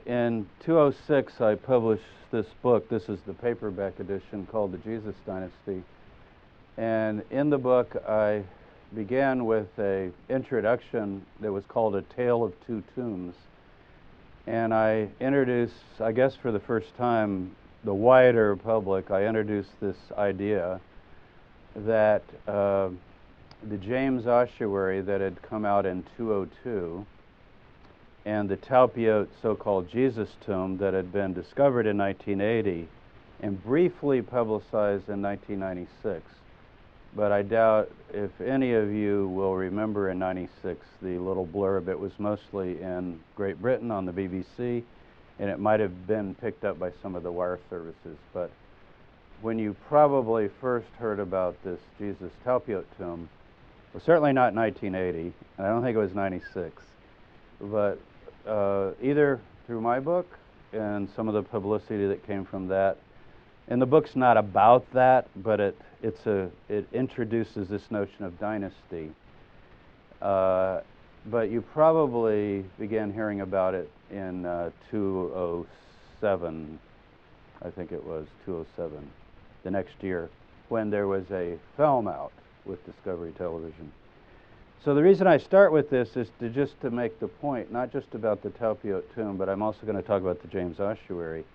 In 2006, I published this book. This is the paperback edition called The Jesus Dynasty. And in the book, I began with an introduction that was called A Tale of Two Tombs. And I introduced, I guess for the first time, the wider public, I introduced this idea that the James ossuary that had come out in 202 and the Talpiot so-called Jesus tomb that had been discovered in 1980 and briefly publicized in 1996. But I doubt if any of you will remember in 96 the little blurb. It was mostly in Great Britain on the BBC, and it might have been picked up by some of the wire services. But when you probably first heard about this Jesus Talpiot tomb, well, certainly not 1980, and I don't think it was 96, but either through my book and some of the publicity that came from that. And the book's not about that, but it introduces this notion of dynasty. But you probably began hearing about it in 207, I think it was 207, the next year, when there was a film out with Discovery Television. So the reason I start with this is just to make the point, not just about the Talpiot tomb, but I'm also going to talk about the James ossuary,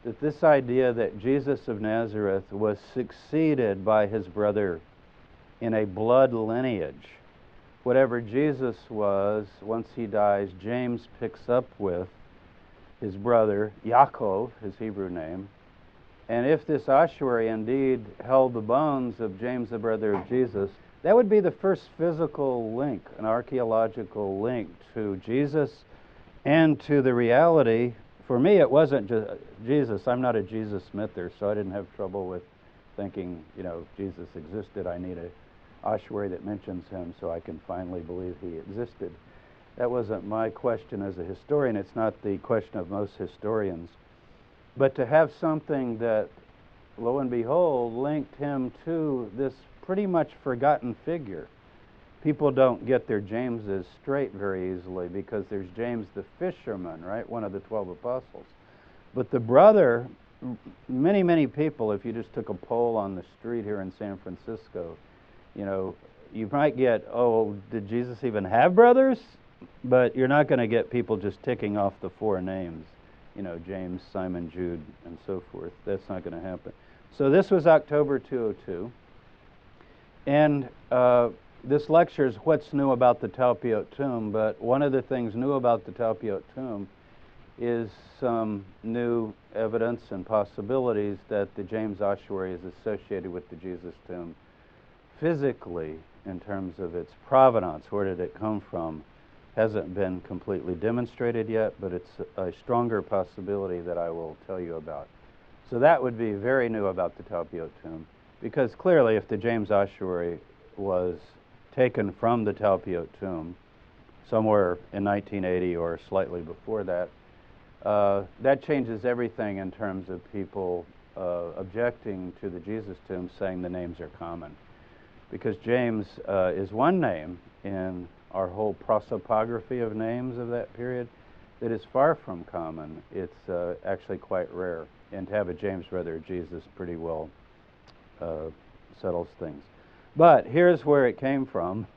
that this idea that Jesus of Nazareth was succeeded by his brother in a blood lineage. Whatever Jesus was, once he dies, James picks up with his brother, Yaakov, his Hebrew name. And if this ossuary indeed held the bones of James, the brother of Jesus, that would be the first physical link, an archaeological link to Jesus and to the reality. For me, it wasn't just Jesus. I'm not a Jesus smither, so I didn't have trouble with thinking, if Jesus existed, I need an ossuary that mentions him so I can finally believe he existed. That wasn't my question as a historian. It's not the question of most historians. But to have something that, lo and behold, linked him to this pretty much forgotten figure. People don't get their Jameses straight very easily because there's James the fisherman, right? One of the 12 apostles. But the brother, many people, if you just took a poll on the street here in San Francisco, you might get, did Jesus even have brothers? But you're not going to get people just ticking off the four names, James, Simon, Jude, and so forth. That's not going to happen. So this was October 202. And this lecture is what's new about the Talpiot tomb, but one of the things new about the Talpiot tomb is some new evidence and possibilities that the James ossuary is associated with the Jesus tomb physically in terms of its provenance. Where did it come from? Hasn't been completely demonstrated yet, but it's a stronger possibility that I will tell you about. So that would be very new about the Talpiot tomb, because clearly if the James ossuary was taken from the Talpiot tomb somewhere in 1980 or slightly before that, that changes everything in terms of people objecting to the Jesus tomb, saying the names are common. Because James is one name in our whole prosopography of names of that period that is far from common. It's actually quite rare. And to have a James brother of Jesus pretty well settles things. But here's where it came from.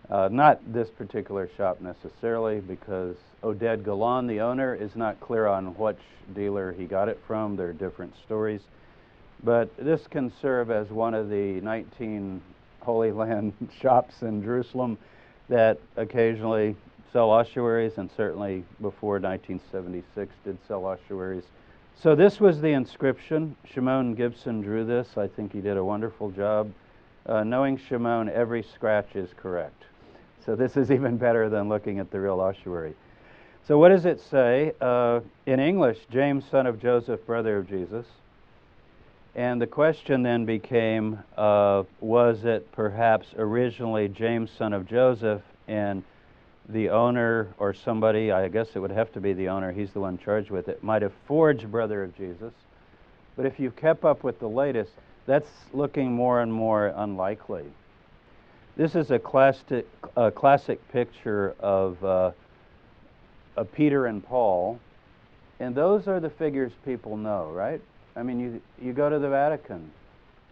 Not this particular shop necessarily, because Oded Galan, the owner, is not clear on which dealer he got it from. There are different stories. But this can serve as one of the 19 Holy Land shops in Jerusalem that occasionally sell ossuaries, and certainly before 1976 did sell ossuaries. So this was the inscription. Shimon Gibson drew this. I think he did a wonderful job. Knowing Shimon, every scratch is correct. So this is even better than looking at the real ossuary. So what does it say? In English, James, son of Joseph, brother of Jesus. And the question then became, was it perhaps originally James, son of Joseph, and the owner or somebody, I guess it would have to be the owner, he's the one charged with it, might have forged brother of Jesus. But if you kept up with the latest, that's looking more and more unlikely. This is a classic picture of Peter and Paul And those are the figures people know, right? I mean, you go to the Vatican,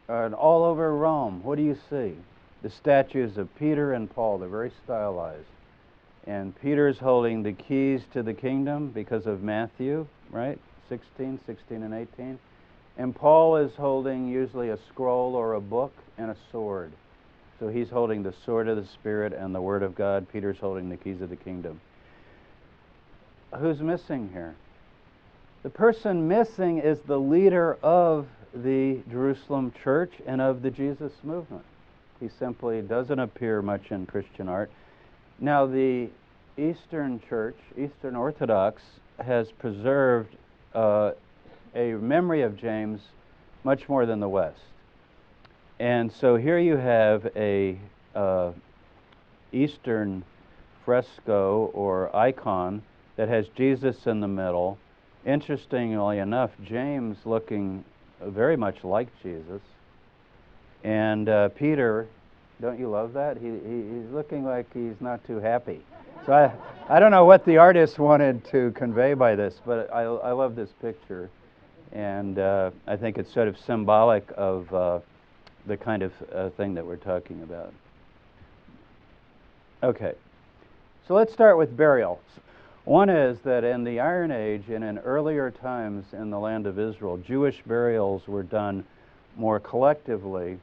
and all over Rome, what do you see? The statues of Peter and Paul. They're very stylized. And Peter's holding the keys to the kingdom because of Matthew, right? 16 and 18. And Paul is holding usually a scroll or a book and a sword. So he's holding the sword of the Spirit and the Word of God. Peter's holding the keys of the kingdom. Who's missing here? The person missing is the leader of the Jerusalem church and of the Jesus movement. He simply doesn't appear much in Christian art. Now, the Eastern Church, Eastern Orthodox, has preserved a memory of James much more than the West. And so here you have a Eastern fresco or icon that has Jesus in the middle. Interestingly enough, James looking very much like Jesus. And Peter, don't you love that? He's looking like he's not too happy. So I don't know what the artist wanted to convey by this, but I love this picture. And I think it's sort of symbolic of the kind of thing that we're talking about. Okay, so let's start with burial. One is that in the Iron Age and in earlier times in the land of Israel, Jewish burials were done more collectively,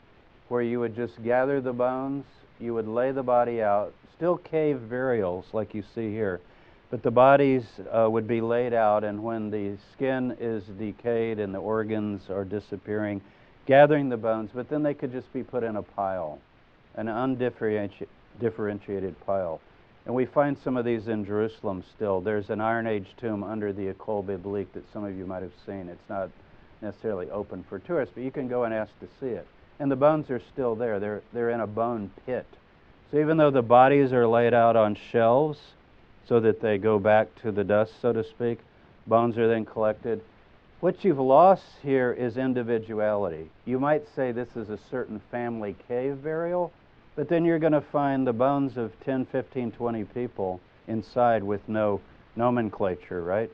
where you would just gather the bones, you would lay the body out, still cave burials like you see here, but the bodies would be laid out, and when the skin is decayed and the organs are disappearing, gathering the bones, but then they could just be put in a pile, an undifferentiated pile. And we find some of these in Jerusalem still. There's an Iron Age tomb under the École Biblique that some of you might have seen. It's not necessarily open for tourists, but you can go and ask to see it. And the bones are still there. They're in a bone pit. So even though the bodies are laid out on shelves so that they go back to the dust, so to speak, bones are then collected. What you've lost here is individuality. You might say this is a certain family cave burial, but then you're going to find the bones of 10, 15, 20 people inside with no nomenclature, right?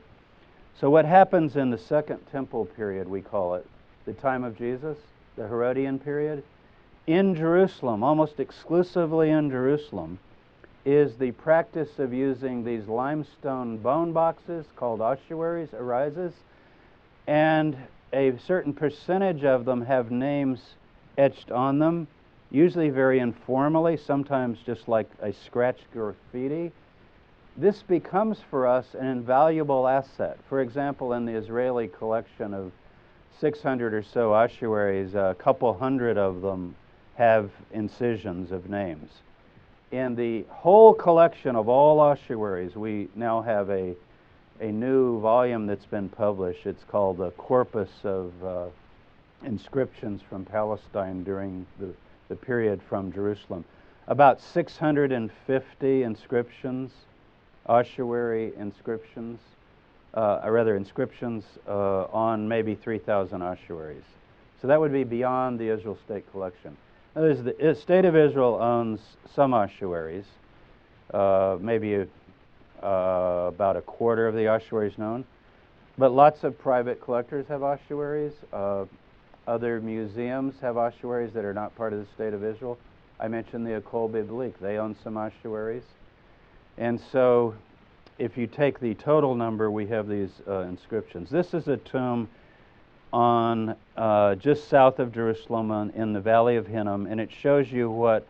So what happens in the Second Temple period, we call it, the time of Jesus, the Herodian period, in Jerusalem, almost exclusively in Jerusalem, is the practice of using these limestone bone boxes called ossuaries, arises, and a certain percentage of them have names etched on them, usually very informally, sometimes just like a scratched graffiti. This becomes for us an invaluable asset. For example, in the Israeli collection of 600 or so ossuaries, a couple hundred of them have incisions of names. In the whole collection of all ossuaries, we now have a new volume that's been published. It's called the Corpus of Inscriptions from Palestine during the period from Jerusalem. About 650 inscriptions, ossuary inscriptions, inscriptions on maybe 3,000 ossuaries. So that would be beyond the Israel State collection. Now, the State of Israel owns some ossuaries, maybe about a quarter of the ossuaries known, but lots of private collectors have ossuaries. Other museums have ossuaries that are not part of the State of Israel. I mentioned the École Biblique. They own some ossuaries. And so if you take the total number, we have these inscriptions. This is a tomb on just south of Jerusalem in the Valley of Hinnom, and it shows you what,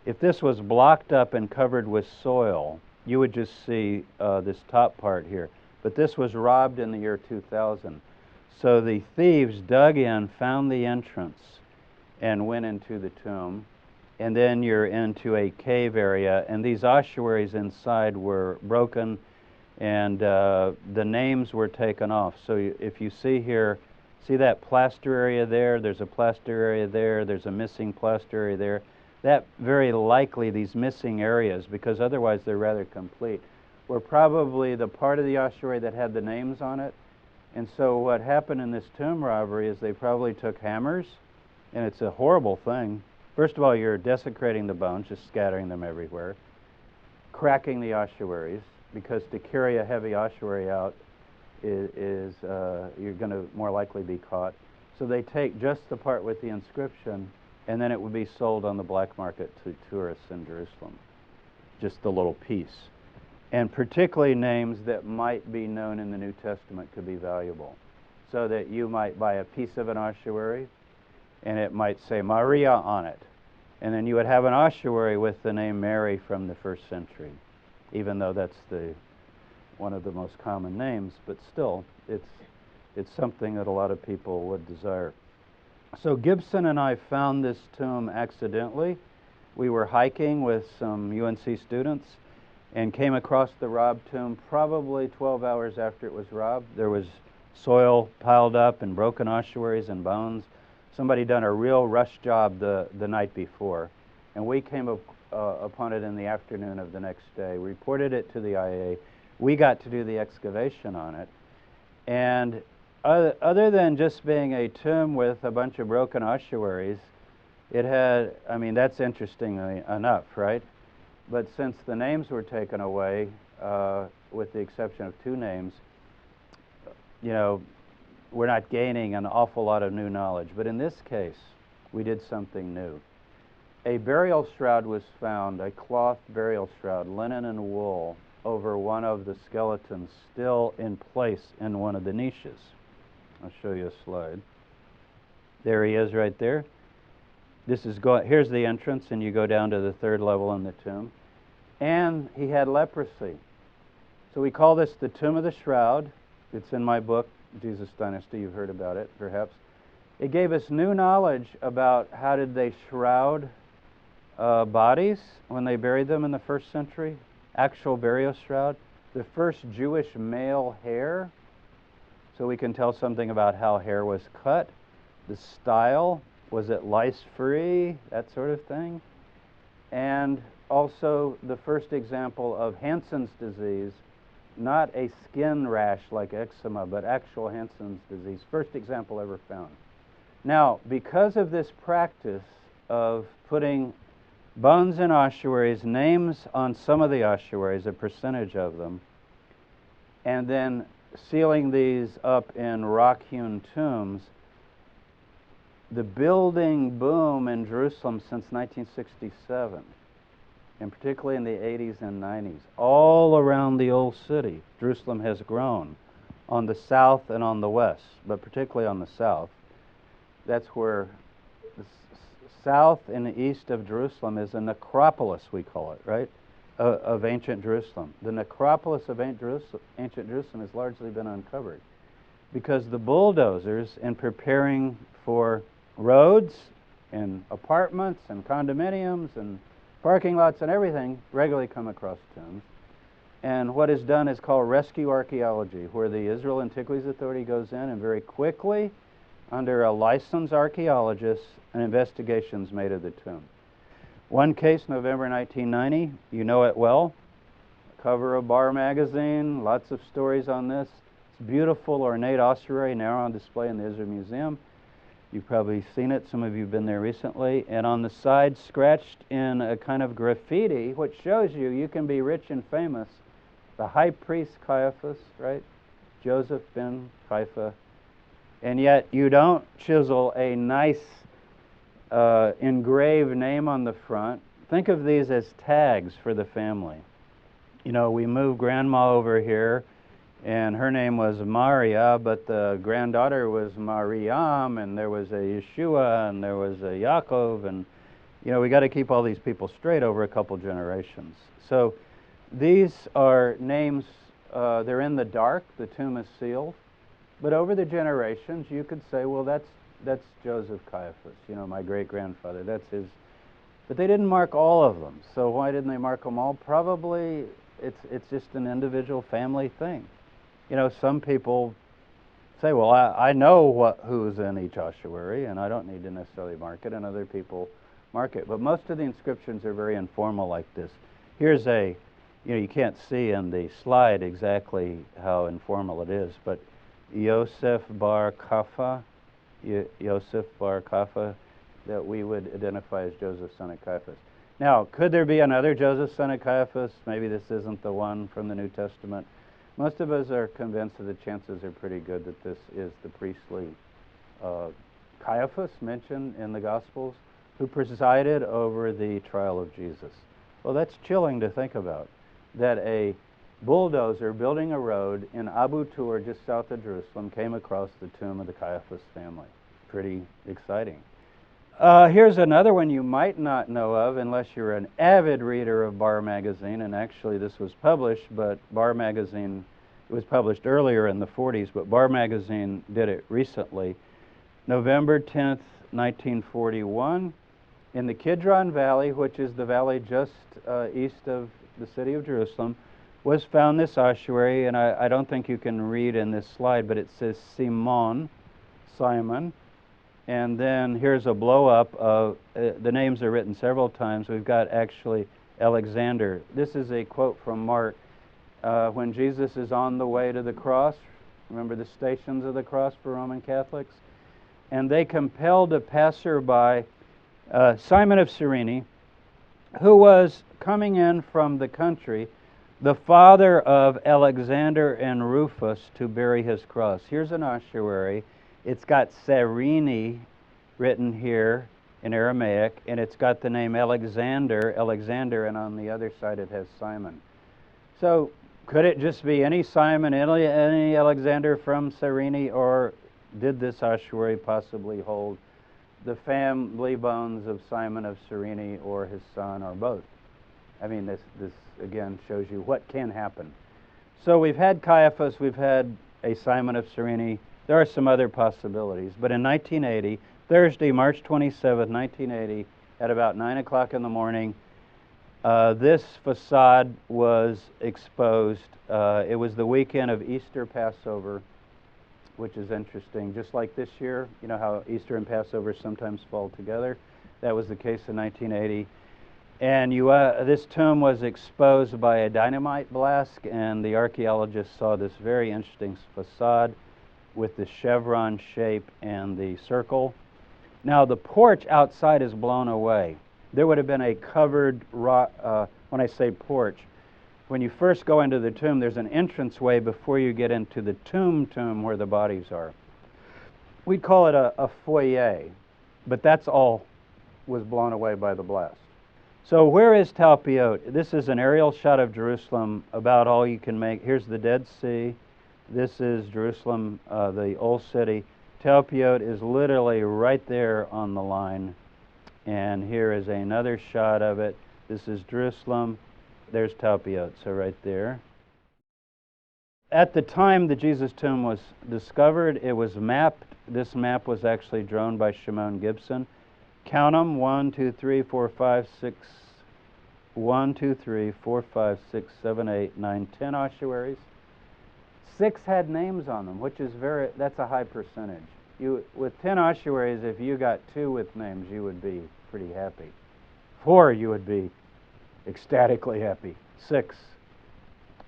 if this was blocked up and covered with soil, you would just see this top part here. But this was robbed in the year 2000. So the thieves dug in, found the entrance, and went into the tomb. And then you're into a cave area, and these ossuaries inside were broken, and the names were taken off. So if you see here, see that plaster area there? There's a plaster area there. There's a missing plaster area there. That very likely, these missing areas, because otherwise they're rather complete, were probably the part of the ossuary that had the names on it. And so what happened in this tomb robbery is they probably took hammers, and it's a horrible thing. First of all, you're desecrating the bones, just scattering them everywhere, cracking the ossuaries, because to carry a heavy ossuary out you're going to more likely be caught. So they take just the part with the inscription, and then it would be sold on the black market to tourists in Jerusalem, just the little piece. And particularly names that might be known in the New Testament could be valuable. So that you might buy a piece of an ossuary, and it might say Maria on it. And then you would have an ossuary with the name Mary from the 1st century, even though that's one of the most common names, but still, it's something that a lot of people would desire. So Gibson and I found this tomb accidentally. We were hiking with some UNC students and came across the robbed tomb probably 12 hours after it was robbed. There was soil piled up and broken ossuaries and bones. Somebody done a real rush job the night before. And we came upon it in the afternoon of the next day, reported it to the IA. We got to do the excavation on it. And other than just being a tomb with a bunch of broken ossuaries, it had, I mean, that's interesting enough, right? But since the names were taken away, with the exception of 2 names, you know, we're not gaining an awful lot of new knowledge. But in this case, we did something new. A burial shroud was found, a cloth burial shroud, linen and wool, over one of the skeletons, still in place in one of the niches. I'll show you a slide. There he is right there. Here's the entrance, and you go down to the 3rd level in the tomb. And he had leprosy. So we call this the Tomb of the Shroud. It's in my book, Jesus Dynasty. You've heard about it, perhaps. It gave us new knowledge about how did they shroud bodies when they buried them in the 1st century. Actual burial shroud. The first Jewish male hair. So we can tell something about how hair was cut. The style. Was it lice-free? That sort of thing. And also the first example of Hansen's disease, not a skin rash like eczema, but actual Hansen's disease. First example ever found. Now, because of this practice of putting bones in ossuaries, names on some of the ossuaries, a percentage of them, and then sealing these up in rock-hewn tombs, the building boom in Jerusalem since 1967, and particularly in the 80s and 90s, all around the old city, Jerusalem has grown on the south and on the west, but particularly on the south. That's where the south and east of Jerusalem is a necropolis, we call it, right, of ancient Jerusalem. The necropolis of ancient Jerusalem has largely been uncovered because the bulldozers, in preparing for roads and apartments and condominiums and parking lots and everything, regularly come across tombs. And what is done is called rescue archaeology, where the Israel Antiquities Authority goes in and very quickly, under a licensed archaeologist, an investigation is made of the tomb. One case, November 1990, you know it well. Cover of Bar magazine, lots of stories on this. It's beautiful, ornate ossuary, now on display in the Israel Museum. You've probably seen it. Some of you have been there recently. And on the side, scratched in a kind of graffiti, which shows you can be rich and famous. The high priest Caiaphas, right? Joseph ben Caiaphas. And yet you don't chisel a nice engraved name on the front. Think of these as tags for the family. You know, we moved grandma over here, and her name was Maria, but the granddaughter was Mariam, and there was a Yeshua, and there was a Yaakov, and, you know, we got to keep all these people straight over a couple generations. So these are names, they're in the dark, the tomb is sealed, but over the generations you could say, well, that's Joseph Caiaphas, you know, my great-grandfather, that's his. But they didn't mark all of them, so why didn't they mark them all? Probably it's just an individual family thing. You know, some people say, well, I know who's in each ossuary, and I don't need to necessarily mark it, and other people mark it. But most of the inscriptions are very informal like this. Here's you know, you can't see in the slide exactly how informal it is, but Yosef bar Kapha, that we would identify as Joseph, son of Caiaphas. Now, could there be another Joseph, son of Caiaphas? Maybe this isn't the one from the New Testament. Most of us are convinced that the chances are pretty good that this is the priestly Caiaphas mentioned in the Gospels, who presided over the trial of Jesus. Well, that's chilling to think about, that a bulldozer building a road in Abu Tur, just south of Jerusalem, came across the tomb of the Caiaphas family. Pretty exciting. Here's another one you might not know of unless you're an avid reader of Bar Magazine, and actually this was published, but Bar Magazine, it was published earlier in the 40s, but Bar Magazine did it recently. November 10th, 1941, in the Kidron Valley, which is the valley just east of the city of Jerusalem, was found this ossuary, and I don't think you can read in this slide, but it says Simon, and then here's a blow-up of, the names are written several times. We've got actually Alexander. This is a quote from Mark. When Jesus is on the way to the cross, remember the Stations of the Cross for Roman Catholics? And they compelled a passerby, Simon of Cyrene, who was coming in from the country, the father of Alexander and Rufus, to bury his cross. Here's an ossuary. It's got Cyrene written here in Aramaic, and it's got the name Alexander, and on the other side it has Simon. So could it just be any Simon, any Alexander from Cyrene, or did this ossuary possibly hold the family bones of Simon of Cyrene or his son, or both? I mean, this again shows you what can happen. So we've had Caiaphas, we've had a Simon of Cyrene. There are some other possibilities. But in 1980, Thursday, March 27th, 1980, at about 9 o'clock in the morning, this facade was exposed. It was the weekend of Easter Passover, which is interesting. Just like this year, you know how Easter and Passover sometimes fall together? That was the case in 1980. And this tomb was exposed by a dynamite blast, and the archaeologists saw this very interesting facade with the chevron shape and the circle. Now the porch outside is blown away. There would have been a covered rock, when I say porch, when you first go into the tomb, there's an entranceway before you get into the tomb where the bodies are. We'd call it a foyer, but that's all was blown away by the blast. So where is Talpiot? This is an aerial shot of Jerusalem, about all you can make. Here's the Dead Sea. This is Jerusalem, the old city. Talpiot is literally right there on the line. And here is another shot of it. This is Jerusalem. There's Talpiot, so right there. At the time the Jesus tomb was discovered, it was mapped. This map was actually drawn by Shimon Gibson. Count them, 1, 2, 3, 4, 5, 6, 1, 2, 3, 4, 5, 6, 7, 8, 9, 10 ossuaries. 6 had names on them, which is that's a high percentage. With 10 ossuaries, if you got 2 with names, you would be pretty happy. 4, you would be ecstatically happy. 6,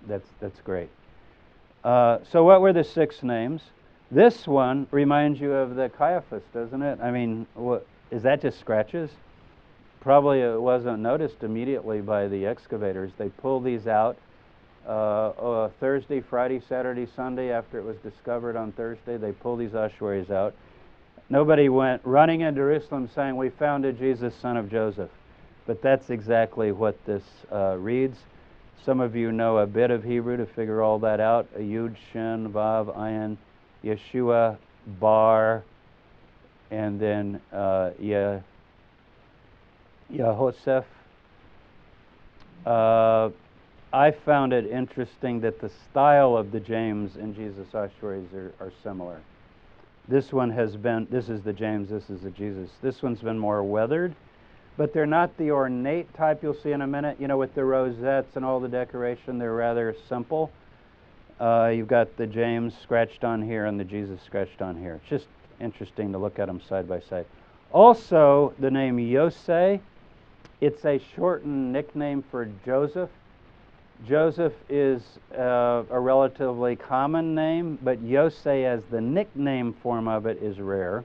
that's great. So what were the 6 names? This one reminds you of the Caiaphas, doesn't it? I mean, is that just scratches? Probably it wasn't noticed immediately by the excavators. They pulled these out Thursday, Friday, Saturday, Sunday. After it was discovered on Thursday, they pulled these ossuaries out. Nobody went running in Jerusalem saying, "We found a Jesus, son of Joseph." But that's exactly what this reads. Some of you know a bit of Hebrew to figure all that out. A Yud, Shin, Vav, Ayin, Yeshua, Bar, and then Yehoseph. I found it interesting that the style of the James and Jesus ossuaries are similar. This one this is the James, this is the Jesus. This one's been more weathered, but they're not the ornate type you'll see in a minute, with the rosettes and all the decoration. They're rather simple. You've got the James scratched on here and the Jesus scratched on here. It's just interesting to look at them side by side. Also, the name Yosei, it's a shortened nickname for Joseph. Joseph is a relatively common name, but Yosei as the nickname form of it is rare.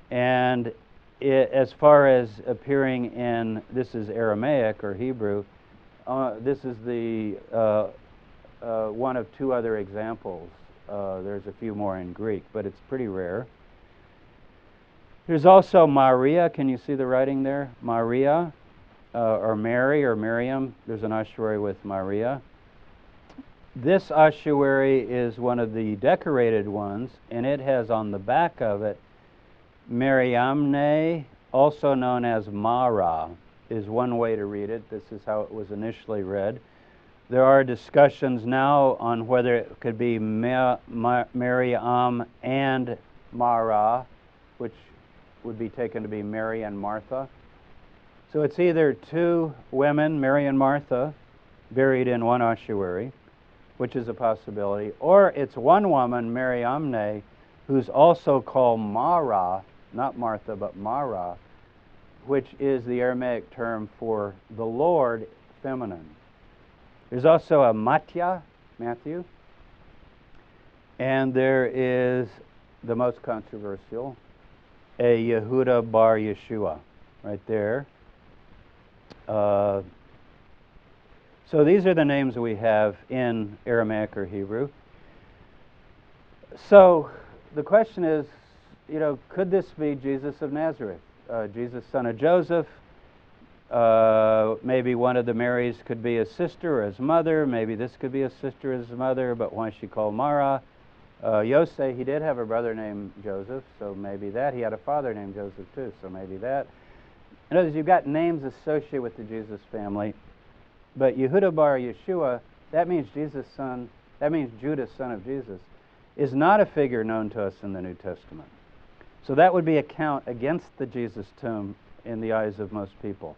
And as far as appearing in, this is Aramaic or Hebrew, this is the one of two other examples. There's a few more in Greek, but it's pretty rare. There's also Maria. Can you see the writing there? Maria, or Mary, or Miriam. There's an ossuary with Maria. This ossuary is one of the decorated ones, and it has on the back of it, Mariamne, also known as Mara, is one way to read it. This is how it was initially read. There are discussions now on whether it could be Mariam and Mara, which would be taken to be Mary and Martha. So it's either two women, Mary and Martha, buried in one ossuary, which is a possibility, or it's one woman, Mariamne, who's also called Mara, not Martha, but Mara, which is the Aramaic term for the Lord, feminine. There's also a Matthew, and there is the most controversial, a Yehuda bar Yeshua, right there. So these are the names we have in Aramaic or Hebrew. So the question is, could this be Jesus of Nazareth? Jesus, son of Joseph. Maybe one of the Marys could be his sister or his mother. Maybe this could be his sister or his mother, but why is she called Mara? Yosef, he did have a brother named Joseph, so maybe that. He had a father named Joseph too, so maybe that. In other words, you've got names associated with the Jesus family. But Yehuda bar Yeshua, that means Judas, son of Jesus, is not a figure known to us in the New Testament. So that would be a count against the Jesus tomb in the eyes of most people.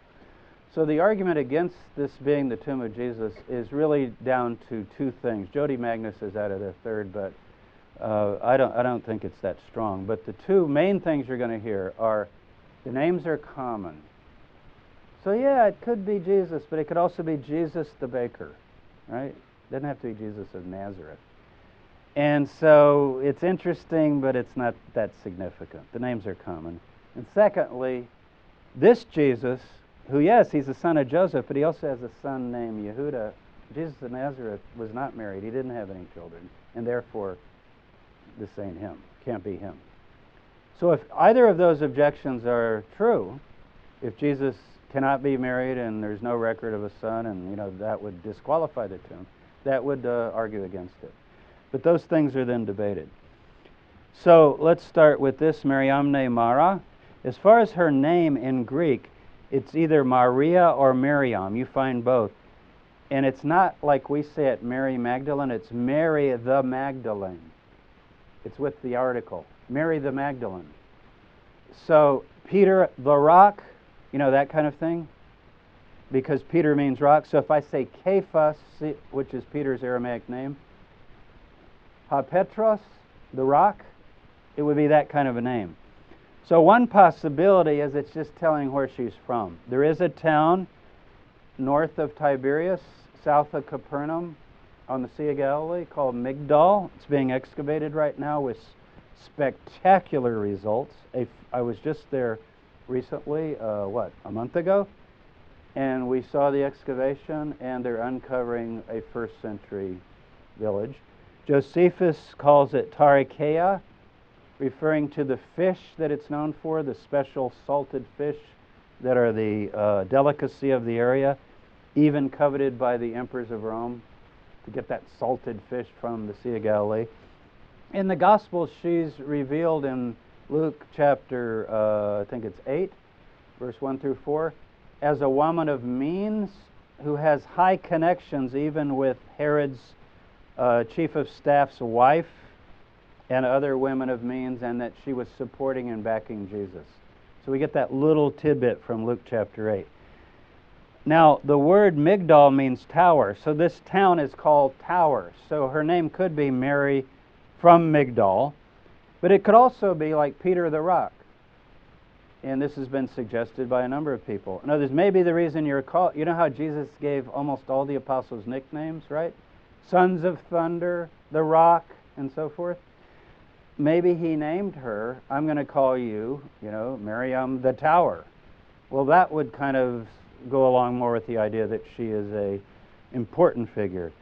So the argument against this being the tomb of Jesus is really down to two things. Jody Magnus has added a third, but I don't think it's that strong. But the two main things you're going to hear are the names are common. So yeah, it could be Jesus, but it could also be Jesus the baker, right? It doesn't have to be Jesus of Nazareth. And so it's interesting, but it's not that significant. The names are common. And secondly, this Jesus, who, yes, he's the son of Joseph, but he also has a son named Yehuda. Jesus of Nazareth was not married. He didn't have any children. And therefore, this ain't him. Can't be him. So if either of those objections are true, if Jesus cannot be married and there's no record of a son, and that would disqualify the tomb, that would argue against it. But those things are then debated. So let's start with this, Mariamne Mara. As far as her name in Greek, it's either Maria or Miriam. You find both. And it's not like we say it, Mary Magdalene. It's Mary the Magdalene. It's with the article. Mary the Magdalene. So Peter the rock, that kind of thing, because Peter means rock. So if I say Kephas, which is Peter's Aramaic name, Ha Petros, the rock, it would be that kind of a name. So one possibility is it's just telling where she's from. There is a town north of Tiberias, south of Capernaum, on the Sea of Galilee, called Migdal. It's being excavated right now with spectacular results. I was just there recently, a month ago, and we saw the excavation, and they're uncovering a first century village. Josephus calls it Tarikea, referring to the fish that it's known for, the special salted fish that are the delicacy of the area, even coveted by the emperors of Rome, to get that salted fish from the Sea of Galilee. In the Gospels, she's revealed in Luke chapter, I think it's 8, verse 1 through 4, as a woman of means who has high connections even with Herod's chief of staff's wife and other women of means, and that she was supporting and backing Jesus. So we get that little tidbit from Luke chapter 8. Now, the word Migdal means tower, so this town is called Tower. So her name could be Mary from Migdal, but it could also be like Peter the Rock. And this has been suggested by a number of people. In other words, maybe the reason you're called, you know how Jesus gave almost all the apostles nicknames, right? Sons of Thunder, the Rock, and so forth. Maybe he named her, I'm going to call you, Miriam the Tower. Well, that would kind of go along more with the idea that she is a important figure.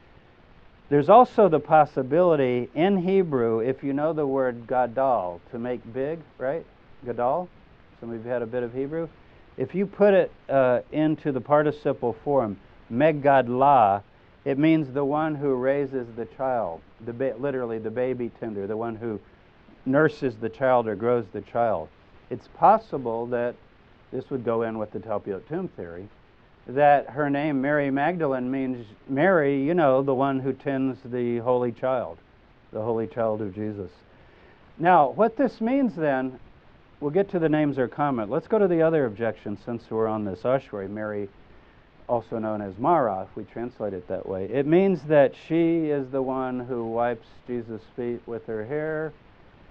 There's also the possibility in Hebrew, if you know the word gadol, to make big, right? Gadol? Some of you had a bit of Hebrew. If you put it into the participle form, megadlah, it means the one who raises the child, literally the baby tender, the one who nurses the child or grows the child. It's possible that this would go in with the Talpiot tomb theory, that her name, Mary Magdalene, means Mary, you know, the one who tends the Holy Child of Jesus. Now, what this means then, we'll get to the names or comment. Let's go to the other objection since we're on this ossuary, Mary, also known as Mara, if we translate it that way. It means that she is the one who wipes Jesus' feet with her hair,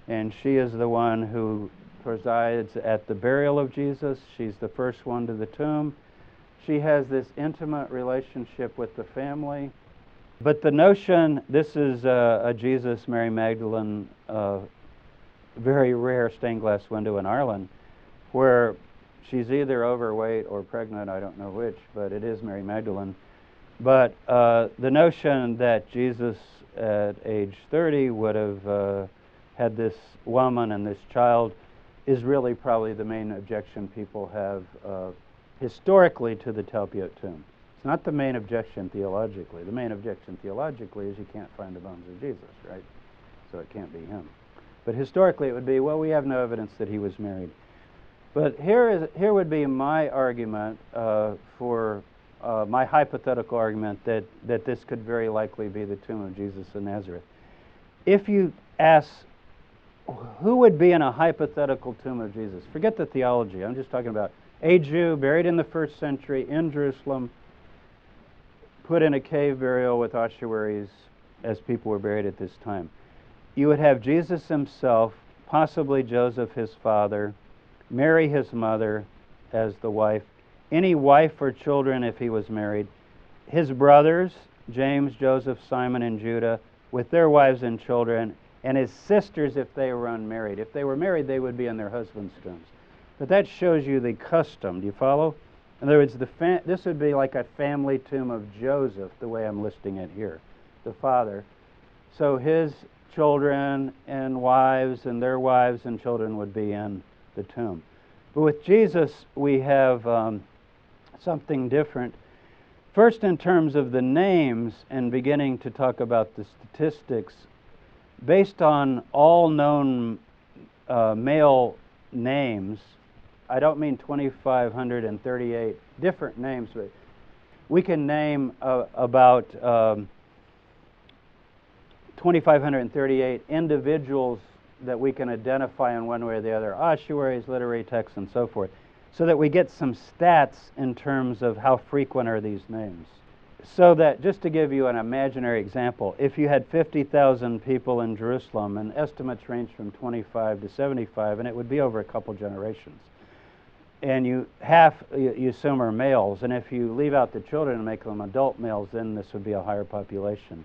and she is the one who presides at the burial of Jesus. She's the first one to the tomb. She has this intimate relationship with the family. But the notion, this is a Jesus, Mary Magdalene, very rare stained glass window in Ireland, where she's either overweight or pregnant, I don't know which, but it is Mary Magdalene. But the notion that Jesus at age 30 would have had this woman and this child is really probably the main objection people have historically to the Talpiot tomb. It's not the main objection theologically. The main objection theologically is you can't find the bones of Jesus, right? So it can't be him. But historically it would be, well, we have no evidence that he was married. But here would be my argument for my hypothetical argument that this could very likely be the tomb of Jesus of Nazareth. If you ask who would be in a hypothetical tomb of Jesus, forget the theology, I'm just talking about a Jew buried in the 1st century in Jerusalem, put in a cave burial with ossuaries as people were buried at this time. You would have Jesus himself, possibly Joseph his father, Mary his mother as the wife, any wife or children if he was married, his brothers, James, Joseph, Simon, and Judah, with their wives and children, and his sisters if they were unmarried. If they were married, they would be in their husbands' tombs. But that shows you the custom. Do you follow? In other words, this would be like a family tomb of Joseph, the way I'm listing it here, the father. So his children and wives and their wives and children would be in the tomb. But with Jesus, we have something different. First, in terms of the names and beginning to talk about the statistics, based on all known male names, I don't mean 2,538 different names, but we can name about 2,538 individuals that we can identify in one way or the other, ossuaries, literary texts, and so forth, so that we get some stats in terms of how frequent are these names. So that, just to give you an imaginary example, if you had 50,000 people in Jerusalem, and estimates range from 25 to 75, and it would be over a couple generations, and you assume are males, and if you leave out the children and make them adult males, then this would be a higher population.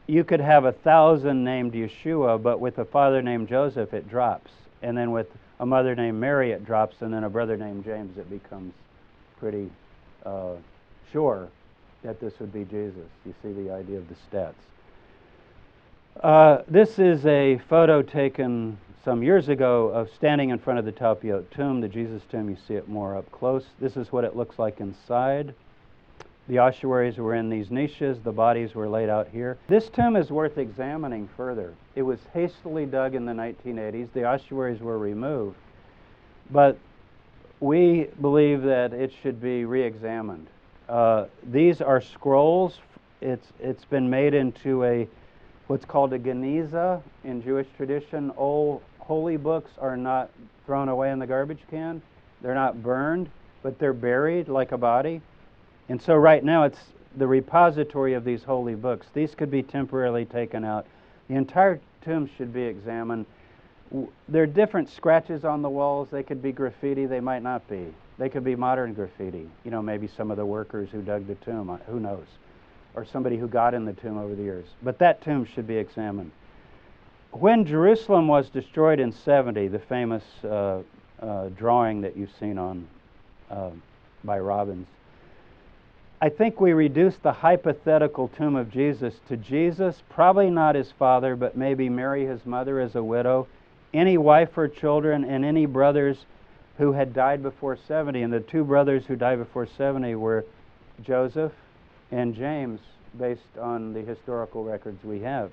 You could have 1,000 named Yeshua, but with a father named Joseph, it drops. And then with a mother named Mary, it drops, and then a brother named James, it becomes pretty sure that this would be Jesus. You see the idea of the stats. This is a photo taken some years ago of standing in front of the Talpiot tomb, the Jesus tomb. You see it more up close. This is what it looks like inside. The ossuaries were in these niches. The bodies were laid out here. This tomb is worth examining further. It was hastily dug in the 1980s. The ossuaries were removed. But we believe that it should be re-examined. These are scrolls. It's been made into what's called a geniza in Jewish tradition. Old holy books are not thrown away in the garbage can. They're not burned, but they're buried like a body. And so right now it's the repository of these holy books. These could be temporarily taken out. The entire tomb should be examined. There are different scratches on the walls. They could be graffiti. They might not be. They could be modern graffiti. You know, maybe some of the workers who dug the tomb, who knows? Or somebody who got in the tomb over the years. But that tomb should be examined. When Jerusalem was destroyed in 70, the famous drawing that you've seen on by Robbins, I think we reduce the hypothetical tomb of Jesus to Jesus, probably not his father, but maybe Mary, his mother, as a widow, any wife or children, and any brothers who had died before 70. And the two brothers who died before 70 were Joseph and James, based on the historical records we have.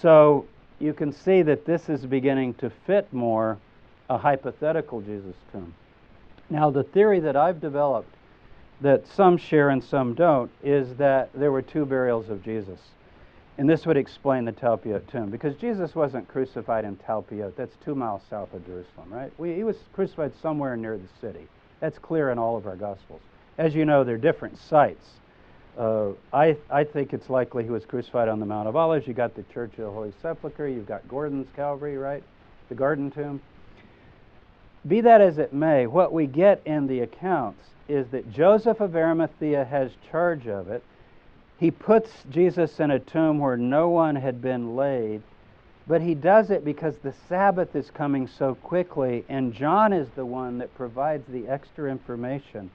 So you can see that this is beginning to fit more a hypothetical Jesus tomb. Now, the theory that I've developed, that some share and some don't, is that there were two burials of Jesus. And this would explain the Talpiot tomb, because Jesus wasn't crucified in Talpiot. That's 2 miles south of Jerusalem, right? He was crucified somewhere near the city. That's clear in all of our Gospels. As you know, they're different sites. I think it's likely he was crucified on the Mount of Olives. You got the Church of the Holy Sepulchre. You've got Gordon's Calvary, right? The Garden Tomb. Be that as it may, what we get in the accounts is that Joseph of Arimathea has charge of it. He puts Jesus in a tomb where no one had been laid, but he does it because the Sabbath is coming so quickly, and John is the one that provides the extra information.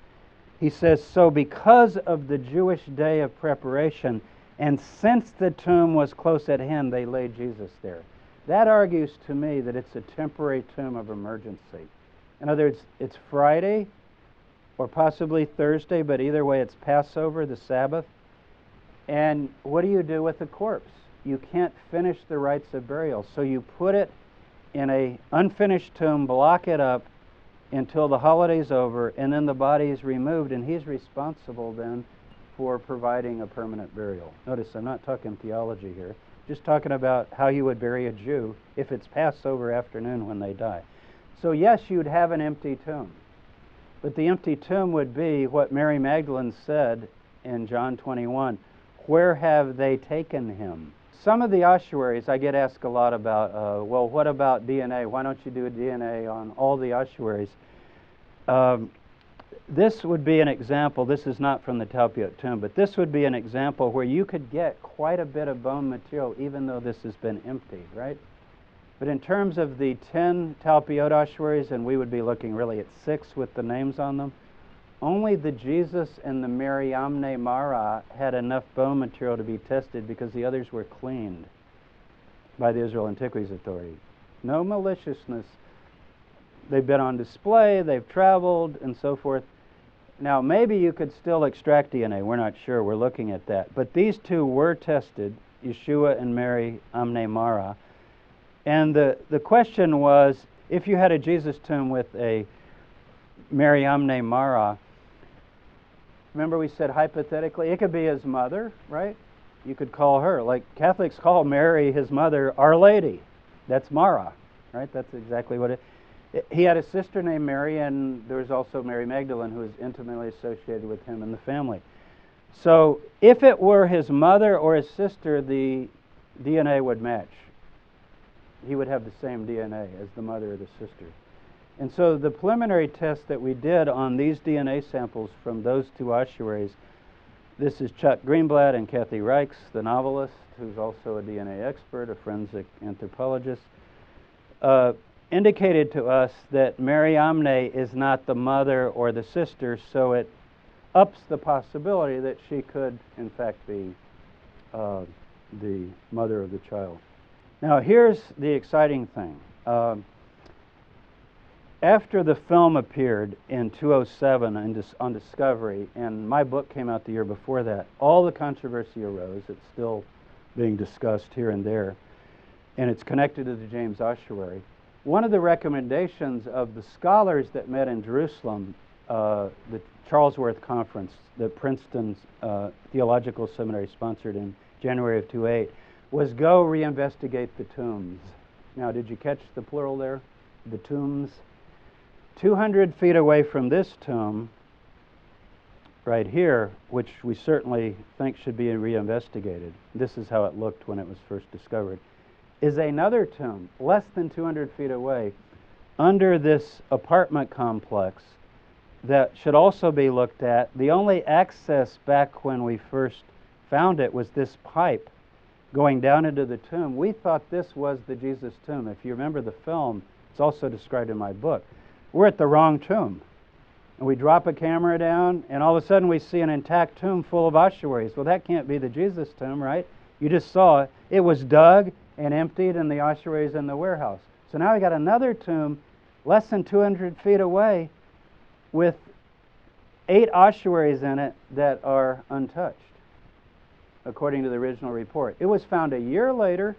He says, so because of the Jewish day of preparation, and since the tomb was close at hand, they laid Jesus there. That argues to me that it's a temporary tomb of emergency. In other words, it's Friday or possibly Thursday, but either way it's Passover, the Sabbath. And what do you do with the corpse? You can't finish the rites of burial. So you put it in an unfinished tomb, block it up until the holiday's over, and then the body is removed, and he's responsible then for providing a permanent burial. Notice I'm not talking theology here, just talking about how you would bury a Jew if it's Passover afternoon when they die. So yes, you'd have an empty tomb, but the empty tomb would be what Mary Magdalene said in John 21, where have they taken him? Some of the ossuaries, I get asked a lot about, well, what about DNA? Why don't you do a DNA on all the ossuaries? This would be an example. This is not from the Talpiot tomb, but this would be an example where you could get quite a bit of bone material even though this has been emptied, right? But in terms of the 10 Talpiot ossuaries, and we would be looking really at 6 with the names on them, only the Jesus and the Mary Amne Mara had enough bone material to be tested because the others were cleaned by the Israel Antiquities Authority. No maliciousness. They've been on display, they've traveled, and so forth. Now, maybe you could still extract DNA. We're not sure. We're looking at that. But these two were tested, Yeshua and Mary Amne Mara. And the question was, if you had a Jesus tomb with a Mary Amne Mara, remember we said hypothetically, it could be his mother, right? You could call her, like Catholics call Mary, his mother, Our Lady. That's Mara, right? That's exactly what it is. He had a sister named Mary, and there was also Mary Magdalene, who was intimately associated with him and the family. So if it were his mother or his sister, the DNA would match. He would have the same DNA as the mother or the sister. And so the preliminary test that we did on these DNA samples from those two ossuaries, this is Chuck Greenblatt and Kathy Reichs, the novelist, who's also a DNA expert, a forensic anthropologist, indicated to us that Mary Amne is not the mother or the sister, so it ups the possibility that she could, in fact, be the mother of the child. Now, here's the exciting thing. After the film appeared in 2007 on Discovery, and my book came out the year before that, all the controversy arose. It's still being discussed here and there, and it's connected to the James Ossuary. One of the recommendations of the scholars that met in Jerusalem, the Charlesworth Conference that Princeton Theological Seminary sponsored in January of 2008, was go reinvestigate the tombs. Now, did you catch the plural there? The tombs. 200 feet away from this tomb, right here, which we certainly think should be reinvestigated, this is how it looked when it was first discovered, is another tomb, less than 200 feet away, under this apartment complex that should also be looked at. The only access back when we first found it was this pipe going down into the tomb. We thought this was the Jesus tomb. If you remember the film, it's also described in my book. We're at the wrong tomb. And we drop a camera down, and all of a sudden we see an intact tomb full of ossuaries. Well, that can't be the Jesus tomb, right? You just saw it. It was dug and emptied, and the ossuaries in the warehouse. So now we got another tomb less than 200 feet away with 8 ossuaries in it that are untouched, according to the original report. It was found a year later.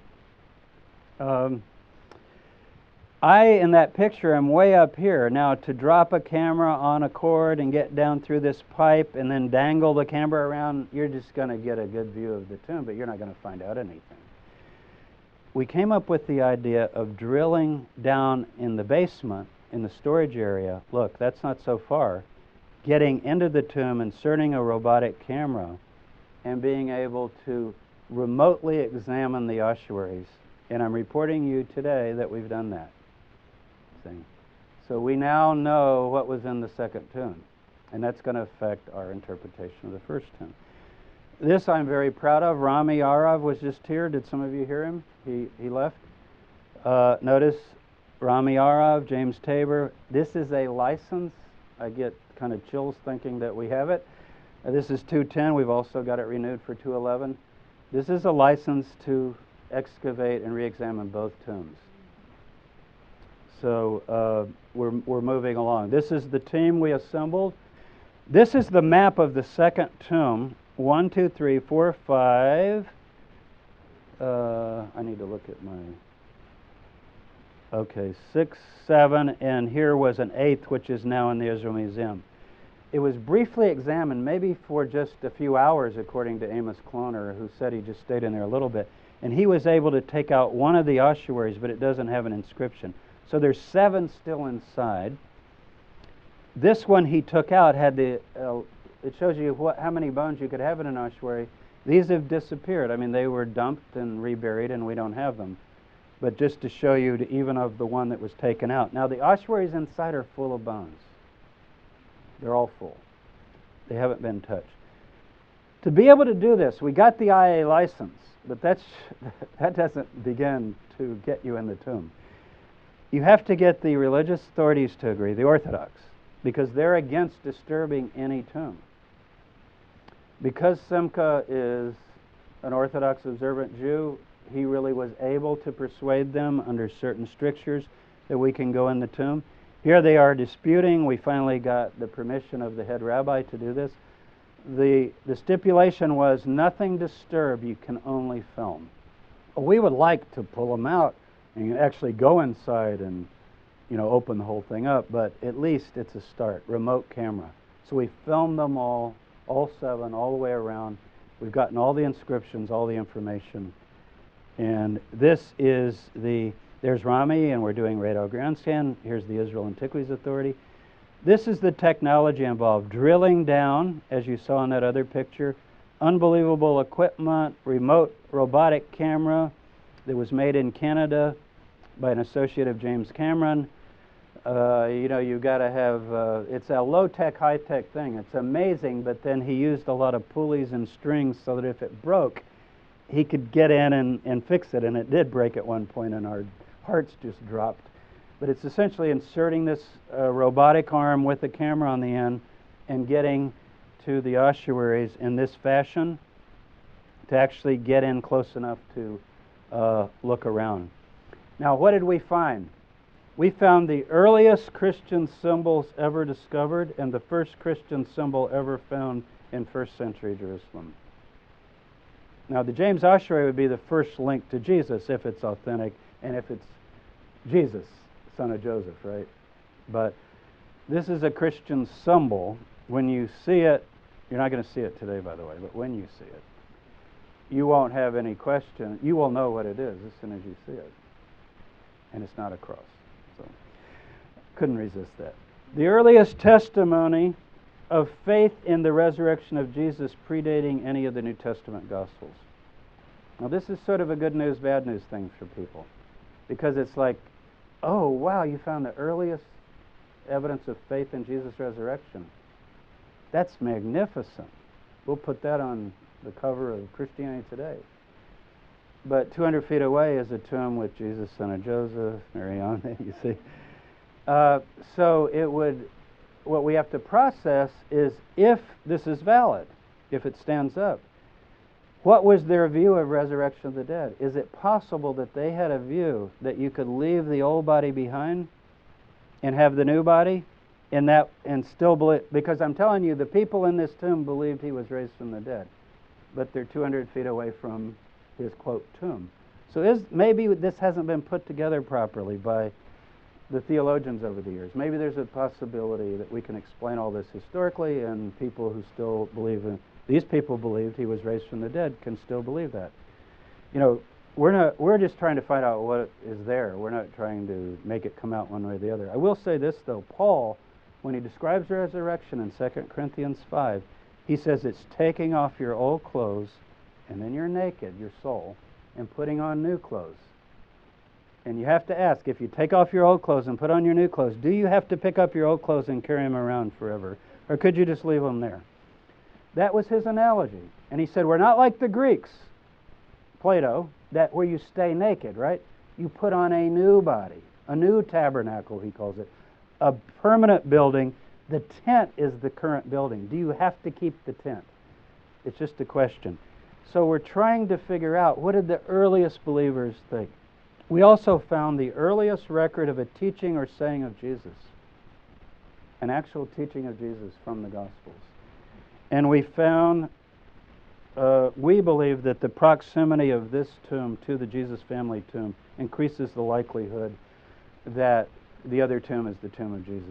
In that picture, I'm way up here. Now, to drop a camera on a cord and get down through this pipe and then dangle the camera around, you're just going to get a good view of the tomb, but you're not going to find out anything. We came up with the idea of drilling down in the basement, in the storage area. Look, that's not so far. Getting into the tomb, inserting a robotic camera, and being able to remotely examine the ossuaries. And I'm reporting you today that we've done that. See? So we now know what was in the second tomb, and that's going to affect our interpretation of the first tomb. This I'm very proud of. Rami Arav was just here. Did some of you hear him? He left. Notice Rami Arav, James Tabor. This is a license. I get kind of chills thinking that we have it. This is 210. We've also got it renewed for 211. This is a license to excavate and re-examine both tombs. So we're moving along. This is the team we assembled. This is the map of the second tomb. 1, 2, 3, 4, 5. I need to look at my... Okay, 6, 7, and here was an 8th, which is now in the Israel Museum. It was briefly examined, maybe for just a few hours, according to Amos Cloner, who said he just stayed in there a little bit. And he was able to take out one of the ossuaries, but it doesn't have an inscription. So there's 7 still inside. This one he took out had the... it shows you how many bones you could have in an ossuary. These have disappeared. I mean, they were dumped and reburied, and we don't have them. But just to show you, even of the one that was taken out. Now, the ossuaries inside are full of bones. They're all full. They haven't been touched. To be able to do this, we got the IA license, but that doesn't begin to get you in the tomb. You have to get the religious authorities to agree, the Orthodox, because they're against disturbing any tomb. Because Simcha is an Orthodox observant Jew, he really was able to persuade them under certain strictures that we can go in the tomb. Here they are disputing. We finally got the permission of the head rabbi to do this. The stipulation was nothing disturbed, you can only film. We would like to pull them out and actually go inside and open the whole thing up, but at least it's a start, remote camera. So we filmed them all 7, all the way around. We've gotten all the inscriptions, all the information. And this is there's Rami, and we're doing radar ground scan. Here's the Israel Antiquities Authority. This is the technology involved. Drilling down, as you saw in that other picture, unbelievable equipment, remote robotic camera that was made in Canada by an associate of James Cameron. You've got to have, it's a low-tech, high-tech thing. It's amazing, but then he used a lot of pulleys and strings so that if it broke, he could get in and fix it, and it did break at one point, and our hearts just dropped. But it's essentially inserting this robotic arm with a camera on the end and getting to the ossuaries in this fashion to actually get in close enough to look around. Now, what did we find? We found the earliest Christian symbols ever discovered and the first Christian symbol ever found in first century Jerusalem. Now, the James ossuary would be the first link to Jesus if it's authentic and if it's Jesus, son of Joseph, right? But this is a Christian symbol. When you see it, you're not going to see it today, by the way, but when you see it, you won't have any question. You will know what it is as soon as you see it. And it's not a cross. So, couldn't resist that. The earliest testimony of faith in the resurrection of Jesus predating any of the New Testament Gospels. Now, this is sort of a good news, bad news thing for people. Because it's like, oh, wow, you found the earliest evidence of faith in Jesus' resurrection. That's magnificent. We'll put that on the cover of Christianity Today. But 200 feet away is a tomb with Jesus, son of Joseph, Marianne, you see. So it would what we have to process is if this is valid, if it stands up. What was their view of resurrection of the dead? Is it possible that they had a view that you could leave the old body behind and have the new body, and still believe? Because I'm telling you, the people in this tomb believed he was raised from the dead, but they're 200 feet away from his, quote, tomb. So maybe this hasn't been put together properly by the theologians over the years. Maybe there's a possibility that we can explain all this historically, and people who still believe in, these people believed he was raised from the dead, can still believe that. You know, we're just trying to find out what is there. We're not trying to make it come out one way or the other. I will say this, though. Paul, when he describes resurrection in 2 Corinthians 5, he says it's taking off your old clothes, and then you're naked, your soul, and putting on new clothes. And you have to ask, if you take off your old clothes and put on your new clothes, do you have to pick up your old clothes and carry them around forever? Or could you just leave them there? That was his analogy. And he said, we're not like the Greeks, Plato, that where you stay naked, right? You put on a new body, a new tabernacle, he calls it, a permanent building. The tent is the current building. Do you have to keep the tent? It's just a question. So we're trying to figure out, what did the earliest believers think? We also found the earliest record of a teaching or saying of Jesus, an actual teaching of Jesus from the Gospels. And we found, we believe that the proximity of this tomb to the Jesus family tomb increases the likelihood that the other tomb is the tomb of Jesus.